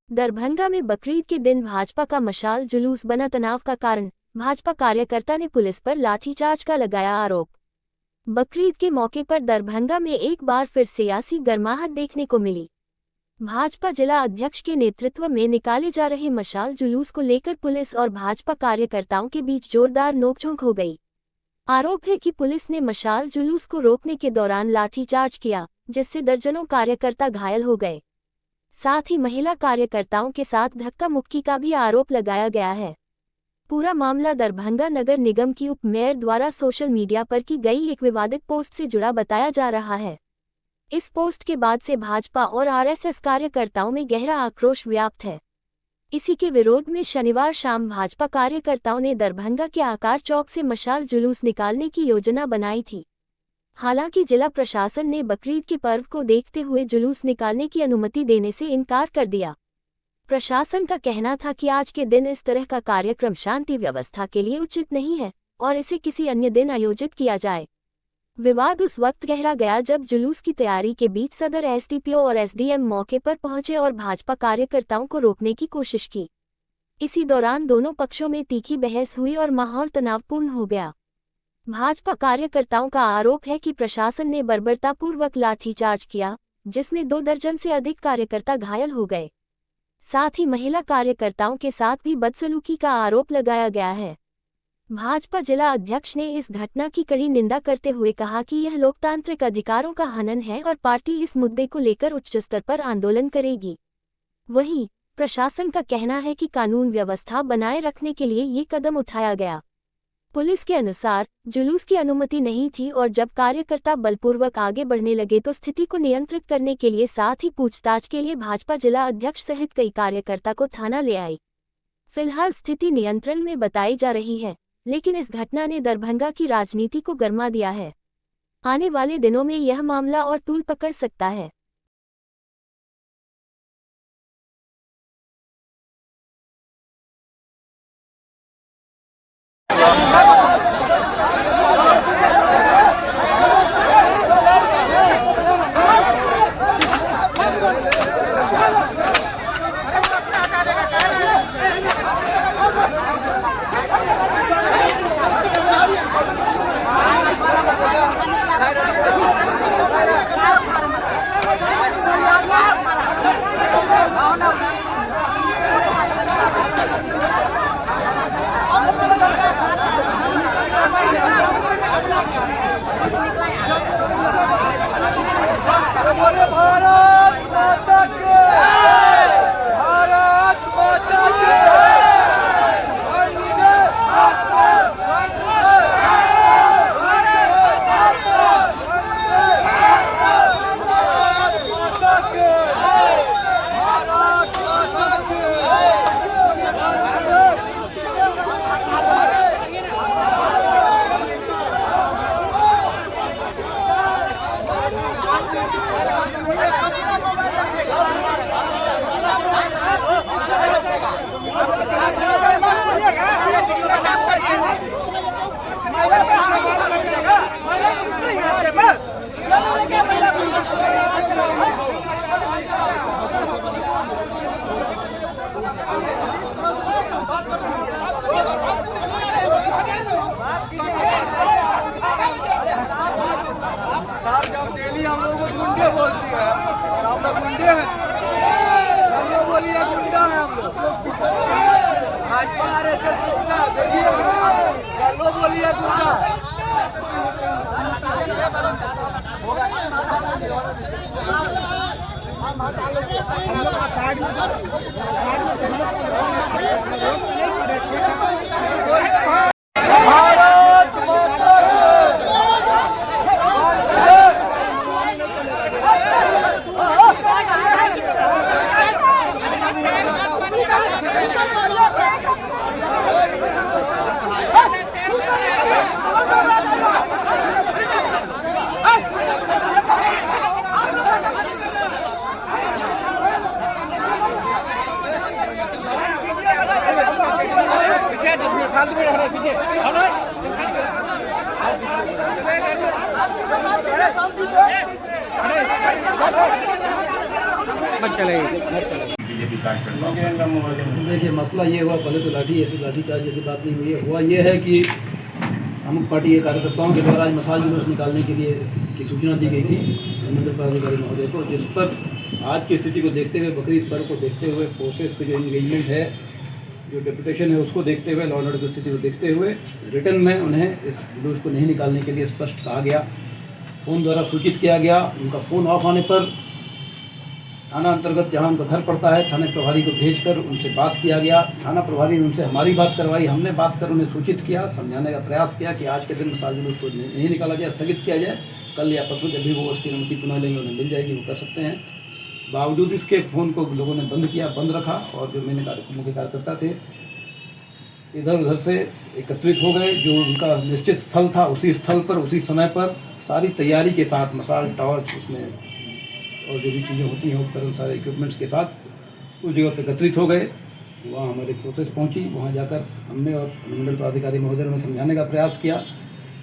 दरभंगा में बकरीद के दिन भाजपा का मशाल जुलूस बना तनाव का कारण। भाजपा कार्यकर्ता ने पुलिस पर लाठीचार्ज का लगाया आरोप। बकरीद के मौके पर दरभंगा में एक बार फिर सियासी गर्माहट देखने को मिली। भाजपा जिला अध्यक्ष के नेतृत्व में निकाले जा रहे मशाल जुलूस को लेकर पुलिस और भाजपा कार्यकर्ताओं के बीच जोरदार नोकझोंक हो गई। आरोप है कि पुलिस ने मशाल जुलूस को रोकने के दौरान लाठीचार्ज किया, जिससे दर्जनों कार्यकर्ता घायल हो गए। साथ ही महिला कार्यकर्ताओं के साथ धक्का मुक्की का भी आरोप लगाया गया है। पूरा मामला दरभंगा नगर निगम की उप मेयर द्वारा सोशल मीडिया पर की गई एक विवादित पोस्ट से जुड़ा बताया जा रहा है। इस पोस्ट के बाद से भाजपा और आरएसएस कार्यकर्ताओं में गहरा आक्रोश व्याप्त है। इसी के विरोध में शनिवार शाम भाजपा कार्यकर्ताओं ने दरभंगा के आकार चौक से मशाल जुलूस निकालने की योजना बनाई थी। हालांकि जिला प्रशासन ने बकरीद के पर्व को देखते हुए जुलूस निकालने की अनुमति देने से इनकार कर दिया। प्रशासन का कहना था कि आज के दिन इस तरह का कार्यक्रम शांति व्यवस्था के लिए उचित नहीं है और इसे किसी अन्य दिन आयोजित किया जाए। विवाद उस वक्त गहरा गया जब जुलूस की तैयारी के बीच सदर एसडीपीओ और एसडीएम मौके पर पहुंचे और भाजपा कार्यकर्ताओं को रोकने की कोशिश की। इसी दौरान दोनों पक्षों में तीखी बहस हुई और माहौल तनावपूर्ण हो गया। भाजपा कार्यकर्ताओं का आरोप है कि प्रशासन ने बर्बरतापूर्वक लाठीचार्ज किया, जिसमें 2 दर्जन से अधिक कार्यकर्ता घायल हो गए। साथ ही महिला कार्यकर्ताओं के साथ भी बदसलूकी का आरोप लगाया गया है। भाजपा जिला अध्यक्ष ने इस घटना की कड़ी निंदा करते हुए कहा कि यह लोकतांत्रिक अधिकारों का हनन है और पार्टी इस मुद्दे को लेकर उच्च स्तर पर आंदोलन करेगी। वहीं प्रशासन का कहना है कि कानून व्यवस्था बनाए रखने के लिए ये कदम उठाया गया। पुलिस के अनुसार जुलूस की अनुमति नहीं थी और जब कार्यकर्ता बलपूर्वक आगे बढ़ने लगे तो स्थिति को नियंत्रित करने के लिए साथ ही पूछताछ के लिए भाजपा जिला अध्यक्ष सहित कई कार्यकर्ता को थाना ले आई। फिलहाल स्थिति नियंत्रण में बताई जा रही है, लेकिन इस घटना ने दरभंगा की राजनीति को गरमा दिया है। आने वाले दिनों में यह मामला और तूल पकड़ सकता है। डेली हम लोग को गुंडे बोलती है, हम लोग गुंडे हैं, हम लोग बोलिए गुंडा है हम लोग। भाजपा आरएसएस गुंडा, देखिए हम लोग बोलिए गुंडा। हम लोग साइड में मत चले। बीजेपी कार्यकर्ता। देखिए मसला ये हुआ, पहले तो लाठी चार्ज जैसी बात नहीं हुई है। हुआ ये है कि हम पार्टी के कार्यकर्ताओं के द्वारा आज मसाल जुलूस निकालने के लिए की सूचना दी गई थी मंडल पदाधिकारी महोदय को, जिस पर आज की स्थिति को देखते हुए, बकरीद पर्व को देखते हुए, फोर्सेस की जो इंगेजमेंट है, जो डेपुटेशन है, उसको देखते हुए, लॉ एंड ऑर्डर की स्थिति को देखते हुए रिटर्न में उन्हें इस जुलूस को नहीं निकालने के लिए स्पष्ट कहा गया। फ़ोन द्वारा सूचित किया गया। उनका फ़ोन ऑफ आने पर थाना अंतर्गत जहां उनका घर पड़ता है, थाने प्रभारी को भेजकर उनसे बात किया गया। थाना प्रभारी ने उनसे हमारी बात करवाई। हमने बात कर उन्हें सूचित किया, समझाने का प्रयास किया कि आज के दिन मसाल जुलूस को नहीं निकाला जाए, स्थगित किया जाए। कल या परसों जब भी वो उसकी अनुमति पुनः लेंगे उन्हें मिल जाएगी, वो कर सकते हैं। बावजूद इसके फ़ोन को लोगों ने बंद किया, बंद रखा, और जो मेरे मुख्य कार्यकर्ता थे इधर उधर से एकत्रित हो गए। जो उनका निश्चित स्थल था, उसी स्थल पर उसी समय पर सारी तैयारी के साथ मसाल, टॉर्च, उसमें और जो भी चीज़ें होती हैं, उपकरण, सारे इक्विपमेंट्स के साथ उस जगह पर एकत्रित हो गए। वहाँ हमारी फोर्सेस पहुँची। वहाँ जाकर हमने और मंडल पदाधिकारी महोदय ने समझाने का प्रयास किया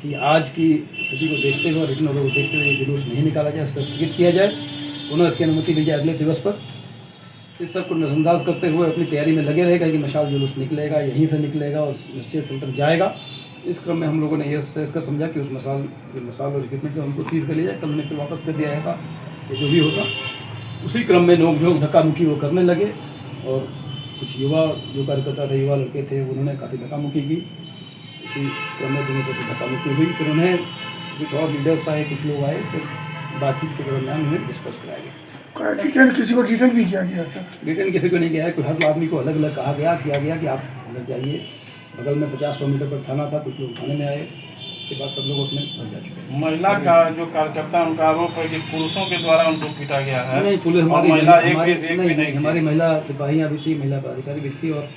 कि आज की स्थिति को देखते हुए, रिटर्न ऑर्डर को देखते हुए ये जुलूस नहीं निकाला जाए, स्थगित किया जाए, पुनः इसकी अनुमति ली जाए अगले दिवस पर। इस सब को नज़रअंदाज करते हुए अपनी तैयारी में लगे रहेगा कि मशाल जुलूस निकलेगा, यहीं से निकलेगा और निश्चित स्थल तक जाएगा। इस क्रम में हम लोगों ने यह सोच कर समझा कि उस मसाल और इक्विपमेंट को हमको सीज कर लिया जाए। कल उन्हें फिर वापस कर दिया जाएगा, ये जो भी होगा। उसी क्रम में नोक-झोंक, धक्का मुक्की वो करने लगे, और कुछ युवा जो कार्यकर्ता थे, युवा लड़के थे, उन्होंने काफ़ी धक्का मुक्की की। इसी क्रम में दोनों तरफ धक्का मुक्की हुई। फिर उन्हें कुछ और लीडर्स आए, कुछ लोग आए, फिर बातचीत के दरमियान उन्हें डिस्कस कराया गया। डिटेन किसी को डिटेन भी किया गया सर? डिटेन किसी को नहीं किया है। कोई हर आदमी को अलग अलग किया गया कि आप अंदर जाइए। बगल में 50-100 मीटर पर थाना था, कुछ लोग थाने में आए, उसके बाद सब लोग अपने घर जा चुके हैं। महिला का जो कार्यकर्ता, उनका आरोप है कि पुरुषों के द्वारा उनको पीटा गया है। नहीं, पुलिस हमारी नहीं, हमारी महिला सिपाहियाँ भी थी, महिला पदाधिकारी भी थी, और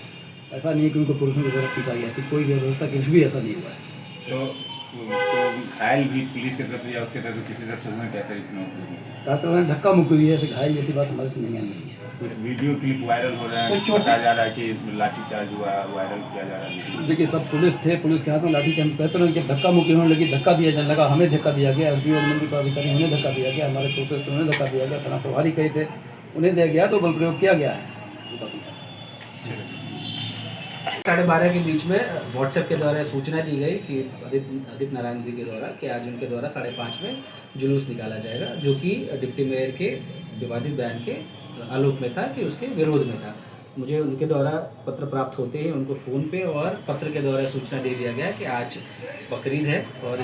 ऐसा नहीं है कि उनको पुरुषों के द्वारा पीटा गया। ऐसी कोई व्यवस्था किसी भी ऐसा नहीं हुआ है। तो घायल भी पुलिस की तरफ या उसके तरफ किसी तरफ से कैसे छात्रों ने धक्का मुक्की हुई है, ऐसे घायल जैसी बात हमारे से नहीं है। वीडियो क्लिप वायरल हो रहा है, बताया जा रहा है कि लाठीचार्ज हुआ, वायरल किया जा रहा है। देखिए, सब पुलिस थे, पुलिस के हाथ में लाठी थे। हम कहते रहे कि धक्का मुक्की होने लगी, धक्का दिया जाने लगा, हमें धक्का दिया गया, एसडीओ और मंडल पदाधिकारी उन्हें धक्का दिया गया, हमारे फोर्सेस थे उन्हें धक्का दिया गया, थाना प्रभारी कहे थे उन्हें दिया गया, तो बल प्रयोग किया गया है। 12:30 के बीच में व्हाट्सएप के द्वारा सूचना दी गई कि आदित्य नारायण जी के द्वारा कि आज उनके द्वारा 5:30 में जुलूस निकाला जाएगा, जो कि डिप्टी मेयर के विवादित बयान के आलोक में था, कि उसके विरोध में था। मुझे उनके द्वारा पत्र प्राप्त होते ही उनको फ़ोन पे और पत्र के द्वारा सूचना दे दिया गया कि आज बकरीद है, और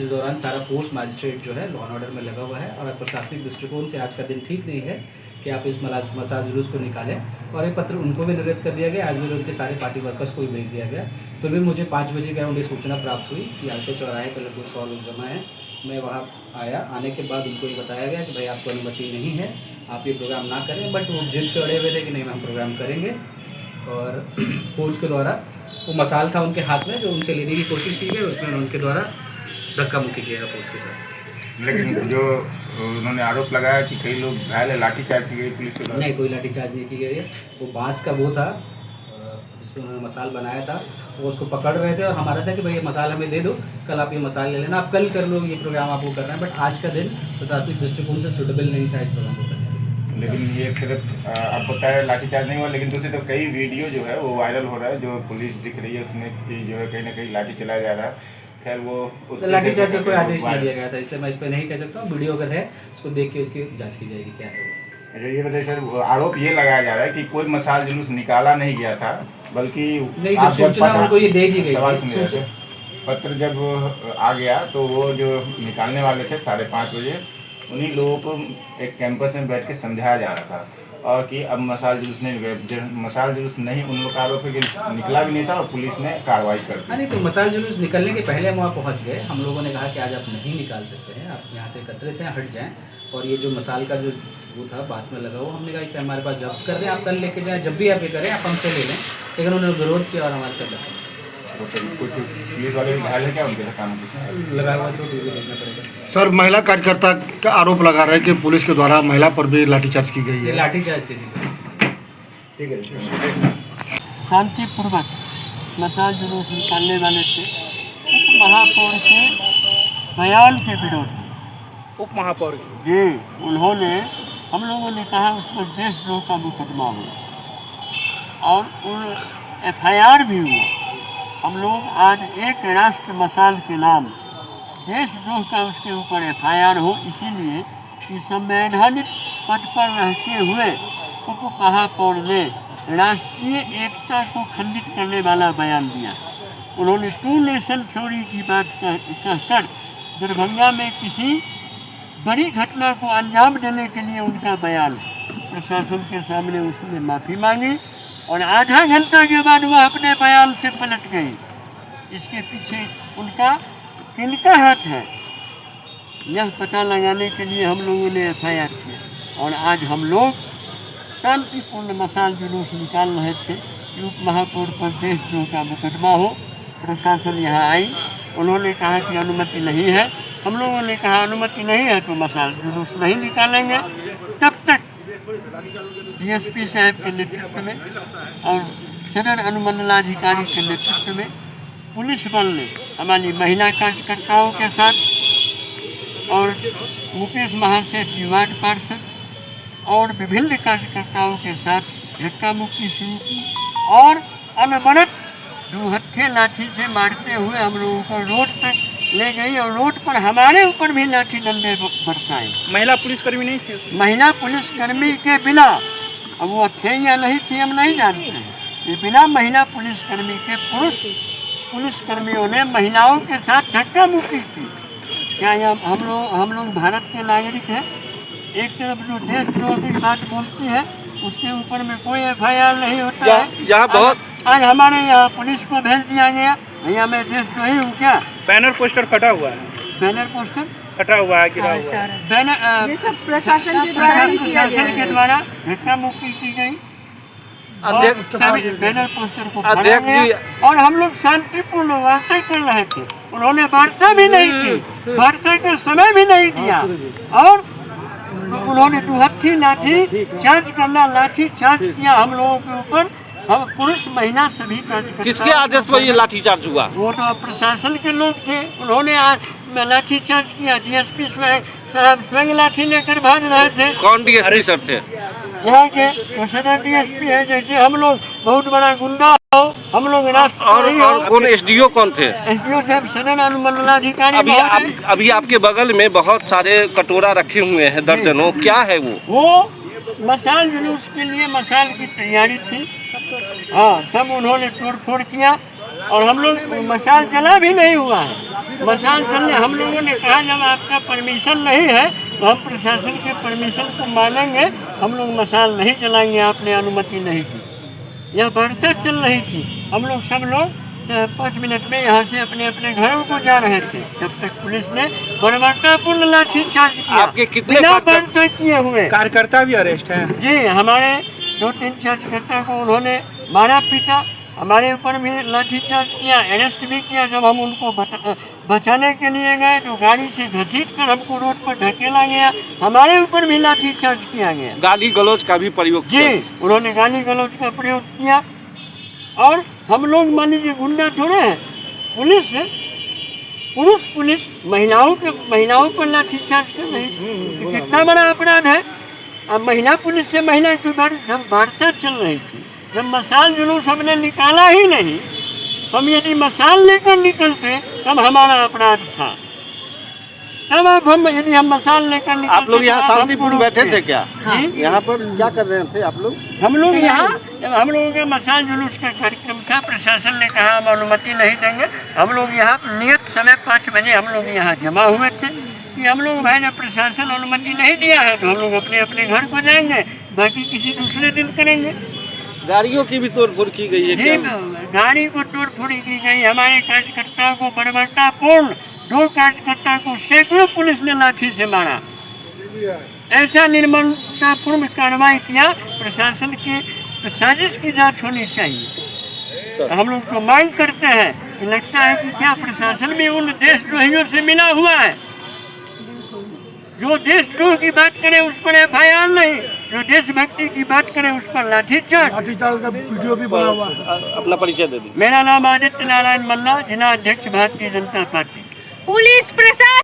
इस दौरान सारा फोर्स मजिस्ट्रेट जो है लॉ एंड ऑर्डर में लगा हुआ है, और प्रशासनिक दृष्टिकोण से आज का दिन ठीक नहीं है कि आप इस मसाल जुलूस को निकालें। और ये पत्र उनको भी निर्गत कर दिया गया, आज भी उनके सारे पार्टी वर्कर्स को भी भेज दिया गया। फिर भी मुझे 5 बजे के अराउंड ये सूचना प्राप्त हुई कि आलते चौराहे पर लगभग 100 लोग जमा हैं। मैं वहाँ आया, आने के बाद उनको ये बताया गया कि भाई आपको अनुमति नहीं है, आप ये प्रोग्राम ना करें, बट वो जिद पे अड़े हुए थे कि नहीं, हम प्रोग्राम करेंगे। और फोर्स के द्वारा वो मसाल था उनके हाथ में, जो उनसे लेने की कोशिश की गई, उसमें उनके द्वारा धक्का मुक्की किया फोर्स के साथ। लेकिन जो उन्होंने आरोप लगाया कि कई लोग घायल है, लाठीचार्ज की गई पुलिस के द्वारा। नहीं, कोई लाठीचार्ज नहीं की गई है। वो बांस का वो था जिसमें उन्होंने मसाल बनाया था, वो उसको पकड़ रहे थे और हमारा था कि भाई ये मसाल हमें दे दो, कल आप ये मसाल ले लेना, आप कल कर लो ये प्रोग्राम आपको करना है। बट आज का दिन प्रशासनिक दृष्टिकोण से सूटेबल नहीं था इस प्रोग्राम को करने के लिए। लेकिन ये सिर्फ आप बताया लाठीचार्ज नहीं हुआ, लेकिन दूसरी तरफ कई वीडियो जो है वो वायरल हो रहा है, जो पुलिस दिख रही है उसमें कि जो है कहीं ना कहीं लाठी चलाया जा रहा है। खैर वो लाठीचार्ज का कोई आदेश नहीं दिया गया था, इसलिए मैं इस पर नहीं कह सकता हूँ। वीडियो अगर है उसको देख के उसकी जाँच की जाएगी क्या है वो। अच्छा, ये बताइए सर, आरोप ये लगाया जा रहा है कि कोई मसाल जुलूस निकाला नहीं गया था, बल्कि नहीं, जो सूचना उनको ये दे दी गई थी, पत्र जब आ गया तो वो जो निकालने वाले थे 5:30 बजे, उन्हीं लोगों को एक कैंपस में बैठ के समझाया जा रहा था, और कि अब मसाल जुलूस नहीं, उन लोग का आरोप है कि निकला भी नहीं था और पुलिस ने कार्रवाई कर दी। नहीं, तो मसाल जुलूस निकलने के पहले हम वहाँ पहुँच गए। हम लोगों ने कहा कि आज आप नहीं निकाल सकते हैं, आप यहाँ से एकत्रित हैं, हट जाएँ। और ये जो मसाल का जो वो था बांस में लगा हुआ, हमने कहा इसे हमारे पास जब्त कर दें, आप कल लेके जाएँ, जब भी आप ये करें आप हमसे ले लें। लेकिन उन्होंने विरोध किया और हमारे साथ कुछ पुलिस वाले भी घायल है क्या, उनके काम लगा हुआ चोट भी देखना पड़ेगा। सर, महिला कार्यकर्ता का आरोप लगा रहे हैं कि पुलिस के द्वारा महिला पर भी लाठीचार्ज की गई ये है। लाठीचार्ज किसी ठीक है। शांतिपूर्वक मसाल जुलूस निकालने वाले थे उप महापौर के बयान के विरोध, उप महापौर जी उन्होंने हम लोगों ने कहा उस पर देशद्रोह का मुकदमा हुआ और उन FIR भी हुआ। हम लोग आज एक राष्ट्र मसाल के नाम देशद्रोह का उसके ऊपर FIR हो, इसीलिए कि संवैधानिक पद पर रहते हुए उप महापौर ने राष्ट्रीय एकता को खंडित करने वाला बयान दिया। उन्होंने 2 नेशन थ्योरी की बात कहकर दरभंगा में किसी बड़ी घटना को अंजाम देने के लिए उनका बयान प्रशासन के सामने उसने माफ़ी मांगी और आधा घंटा के बाद वह अपने बयान से पलट गई। इसके पीछे उनका किनका हाथ है, यह पता लगाने के लिए हम लोगों ने FIR किया और आज हम लोग शांतिपूर्ण मसाल जुलूस निकाल रहे थे कि उप महापौर पर देशद्रोह का मुकदमा हो। प्रशासन यहाँ आई, उन्होंने कहा कि अनुमति नहीं है। हम लोगों ने कहा अनुमति नहीं है तो मसाल जुलूस नहीं निकालेंगे। तब तक DSP साहब के नेतृत्व में और सदर अनुमंडलाधिकारी के नेतृत्व में पुलिस बल ने हमारी महिला कार्यकर्ताओं के साथ और मुकेश महासेठ युवाट पार्षद और विभिन्न कार्यकर्ताओं के साथ धक्का मुक्की शुरू की और अनवरत दूहत्थे लाठी से मारते हुए हम लोगों को रोड तक ले गई और रोड पर हमारे ऊपर भी लाठी डंडे बरसाए। महिला पुलिसकर्मी नहीं थे? महिला पुलिसकर्मी के बिना, अब वो थे या नहीं थे हम नहीं जानते हैं, ये बिना महिला पुलिसकर्मी के पुरुष पुलिसकर्मियों ने महिलाओं के साथ धक्का मुक्की की। क्या हम लोग भारत के नागरिक हैं? एक तरफ जो देशद्रोह की बात बोलती है उसके ऊपर में कोई FIR नहीं होता है। यहाँ बहुत आज हमारे यहाँ पुलिस को भेज दिया गया, भैया मैं देशद्रोही हूँ क्या? बैनर पोस्टर फटा हुआ है, बैनर पोस्टर फटा हुआ है, गिरा हुआ है। बैनर ये सब प्रशासन के द्वारा धक्का मुक्की की गई। बैनर पोस्टर को फाड़ा गया और हम लोग शांतिपूर्ण वार्ता कर रहे थे। उन्होंने वार्ता भी नहीं की, वार्ता का समय भी नहीं दिया और उन्होंने दूहत्थी लाठी चार्ज करना, लाठी चार्ज किया हम लोगों के ऊपर। हम पुरुष महिला सभी कार्यकर्ता। किसके आदेश पर ये लाठी चार्ज हुआ? वो तो प्रशासन के लोग थे, उन्होंने लाठी चार्ज किया। DSP साहब स्वयं लाठी लेकर भाग रहे थे। कौन DSP सर थे? यहाँ के सदर DSP है, जैसे हम लोग बहुत बड़ा गुंडा हो, हम लोग और कौन SDO कौन थे? SDO साहब सदर अनुमंडलाधिकारी। अभी आपके बगल में बहुत सारे कटोरा रखे हुए हैं दर्जनों, क्या है वो मसाल जुलूस के लिए मसाल की तैयारी थी। हाँ, सब उन्होंने तोड़ फोड़ किया और हम लोग मसाल जला भी नहीं हुआ है। मसाल जलने हम लोगों ने कहा जब आपका परमिशन नहीं है तो हम प्रशासन के परमिशन को मानेंगे, हम लोग मसाल नहीं जलाएंगे, आपने अनुमति नहीं दी। यह वार्ता चल रही थी, हम लोग सब लोग 5 मिनट में यहाँ से अपने अपने घरों को जा रहे थे। तब तक पुलिस ने बर्बरतापूर्ण लाठी चार्ज किया। आपके कितने वार्ता किए हुए कार्यकर्ता भी अरेस्ट हैं? जी, हमारे 2-3 कार्यकर्ता को उन्होंने मारा पीटा, हमारे ऊपर भी लाठी चार्ज किया, अरेस्ट भी किया। जब हम उनको बचाने के लिए गए तो गाड़ी से घसीट कर हमको रोड पर ढकेला गया, हमारे ऊपर भी लाठी चार्ज किया गया। गाली गलौज का भी प्रयोग? जी, उन्होंने गाली गलौज का प्रयोग किया और हम लोग मान लीजिए गुंडा थोड़े हैं। पुलिस महिलाओं पर लाठी चार्ज कर रही थी, कितना बड़ा अपराध है। अब महिला पुलिस से महिला की जब वार्ता चल रही थी, जब मसाल जुलूस हमने निकाला ही नहीं, हम यदि मसाल लेकर निकलते तब हमारा अपराध था। तब अब यदि हम मसाल लेकर निकलते। आप लोग यहाँ शांतिपूर्ण बैठे थे क्या? जी, यहाँ पर क्या कर रहे थे आप लोग? हम लोग यहाँ जब हम लोगों का मसाल जुलूस का कार्यक्रम था, प्रशासन ने कहा हम अनुमति नहीं देंगे। हम लोग यहाँ नियत समय 5 बजे हम लोग यहाँ जमा हुए थे कि हम लोग भाई जब प्रशासन अनुमति नहीं दिया है तो हम लोग अपने अपने घर को जाएंगे, बाकी किसी दूसरे दिन करेंगे। गाड़ियों की भी तोड़फोड़ की गई है क्या? गाड़ी को तोड़फोड़ की गई। हमारे कार्यकर्ताओं को बर्बरतापूर्ण 2 कार्यकर्ता को सैकड़ों पुलिस ने लाठी से मारा। ऐसा निर्ममतापूर्ण कार्रवाई किया। प्रशासन की साजिश की जांच होनी चाहिए। हम लोग तो मांग करते हैं कि लगता है कि क्या प्रशासन भी उन देशद्रोहियों से मिला हुआ है। जो देशद्रोह की बात करे उस पर FIR नहीं, जो देशभक्ति की बात करे उस पर लाठीचार्ज का वीडियो भी बना हुआ है। अपना परिचय दे दीजिए। मेरा नाम आदित्य नारायण मल्ला, जिला अध्यक्ष भारतीय जनता पार्टी। पुलिस प्रशासन